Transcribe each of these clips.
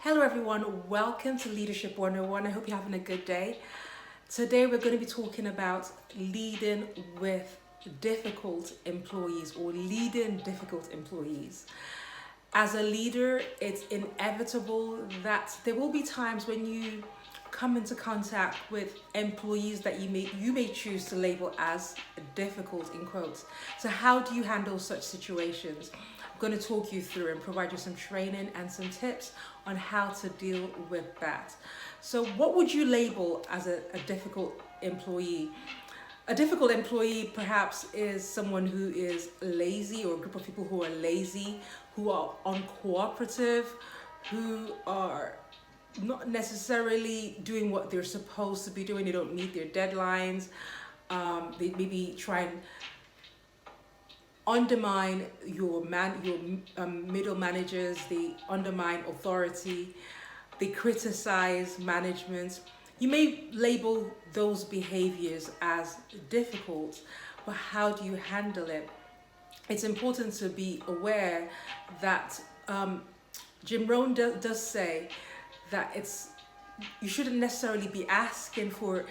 Hello everyone, welcome to Leadership 101. I hope you're having a good day. Today we're going to be talking about leading with difficult employees or leading difficult employees. As a leader, it's inevitable that there will be times when you come into contact with employees that you may choose to label as difficult in quotes. So how do you handle such situations? I'm going to talk you through and provide you some training and some tips on how to deal with that. So what would you label as a difficult employee? A difficult employee perhaps is someone who is lazy, or a group of people who are lazy, who are uncooperative, who are not necessarily doing what they're supposed to be doing. They don't meet their deadlines. They maybe try and undermine your middle managers. They undermine authority. They criticize management. You may label those behaviors as difficult, but how do you handle it? It's important to be aware that Jim Rohn does say that you shouldn't necessarily be asking for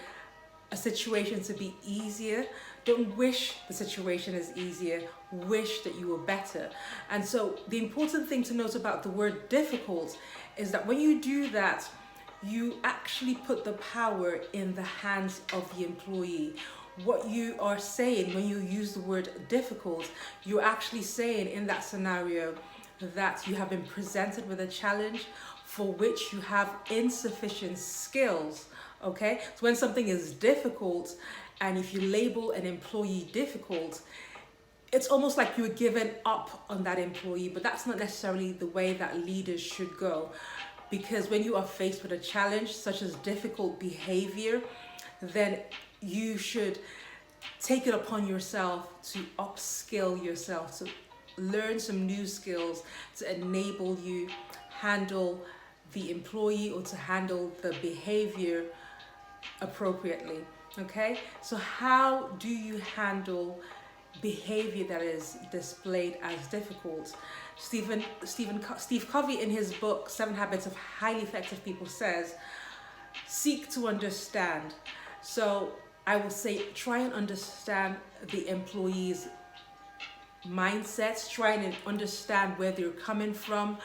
a situation to be easier. Don't wish the situation is easier, wish that you were better. And so the important thing to note about the word difficult is that when you do that, you actually put the power in the hands of the employee. What you are saying when you use the word difficult, you're actually saying in that scenario that you have been presented with a challenge for which you have insufficient skills. Okay, so when something is difficult, and if you label an employee difficult, it's almost like you're giving up on that employee, but that's not necessarily the way that leaders should go. Because when you are faced with a challenge such as difficult behavior, then you should take it upon yourself to upskill yourself, to learn some new skills to enable you handle the employee or to handle the behavior appropriately. Okay, so how do you handle behavior that is displayed as difficult? Steve Covey, in his book 7 Habits of Highly Effective People, says seek to understand. So I will say try and understand the employee's mindsets, try and understand where they're coming from.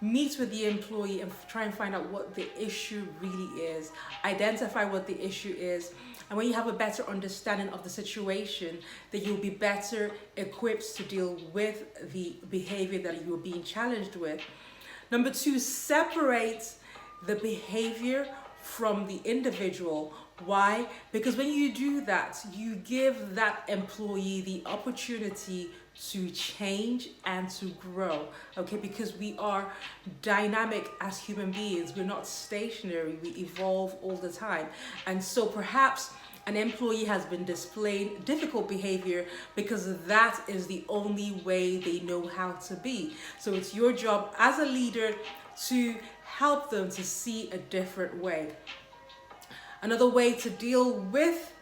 Meet with the employee and try and find out what the issue really is. Identify what the issue is. And when you have a better understanding of the situation, then you'll be better equipped to deal with the behavior that you're being challenged with. Number 2, separate the behavior from the individual. Why? Because when you do that, you give that employee the opportunity to change and to grow. Okay, because we are dynamic as human beings. We're not stationary. We evolve all the time. And so perhaps an employee has been displaying difficult behavior because that is the only way they know how to be. So it's your job as a leader to help them to see a different way. Another way to deal with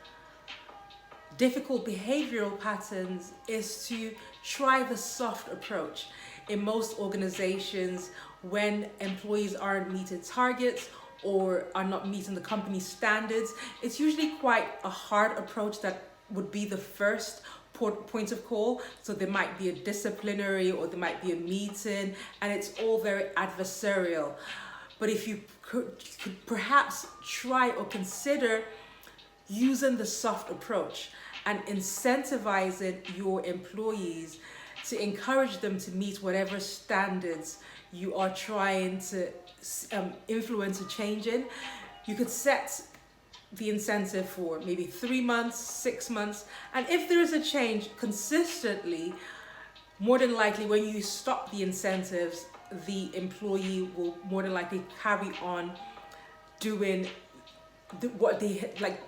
difficult behavioral patterns is to try the soft approach. In most organizations, when employees aren't meeting targets or are not meeting the company standards, it's usually quite a hard approach that would be the first point of call. So there might be a disciplinary or there might be a meeting, and it's all very adversarial. But if you could perhaps try or consider using the soft approach and incentivizing your employees to encourage them to meet whatever standards you are trying to influence a change in. You could set the incentive for maybe 3 months, 6 months, and if there is a change consistently, more than likely when you stop the incentives, the employee will more than likely carry on doing what they like.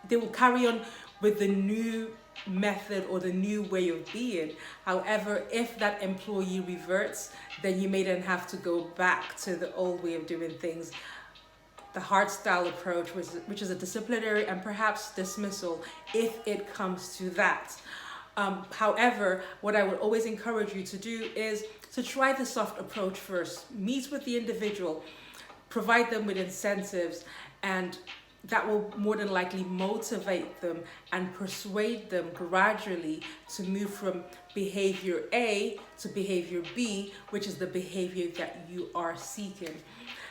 They will carry on with the new method or the new way of being. However, if that employee reverts, then you may then have to go back to the old way of doing things, the hard style approach, which is a disciplinary and perhaps dismissal if it comes to that. However, what I would always encourage you to do is So try the soft approach first. Meet with the individual, provide them with incentives, and that will more than likely motivate them and persuade them gradually to move from behavior A to behavior B, which is the behavior that you are seeking.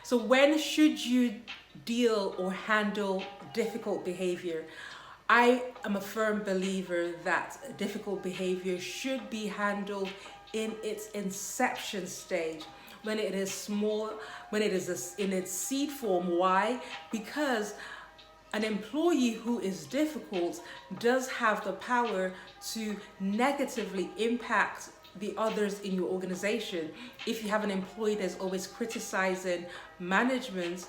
So when should you deal or handle difficult behavior? I am a firm believer that difficult behavior should be handled in its inception stage, when it is small, when it is in its seed form. Why? Because an employee who is difficult does have the power to negatively impact the others in your organization. If you have an employee that's always criticizing management,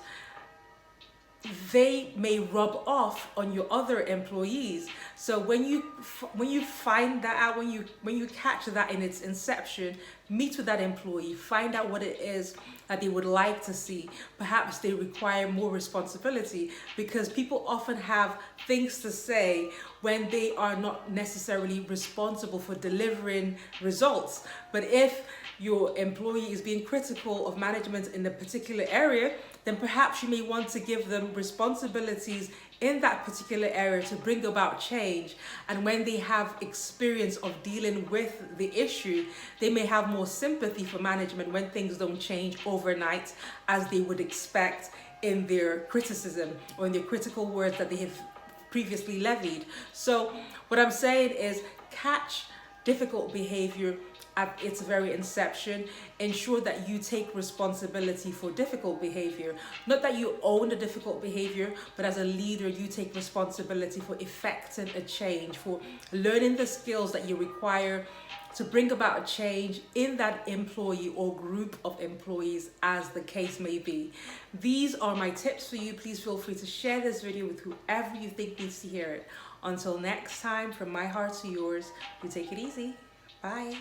they may rub off on your other employees. So when you find that out, when you catch that in its inception, meet with that employee, find out what it is that they would like to see. Perhaps they require more responsibility, because people often have things to say when they are not necessarily responsible for delivering results. But if your employee is being critical of management in a particular area, then perhaps you may want to give them responsibilities in that particular area to bring about change. And when they have experience of dealing with the issue, they may have more sympathy for management when things don't change overnight as they would expect in their criticism or in their critical words that they have previously levied. So what I'm saying is, catch difficult behavior at its very inception. Ensure that you take responsibility for difficult behavior. Not that you own the difficult behavior, but as a leader, you take responsibility for effecting a change, for learning the skills that you require to bring about a change in that employee or group of employees, as the case may be. These are my tips for you. Please feel free to share this video with whoever you think needs to hear it. Until next time, from my heart to yours, you take it easy. Bye.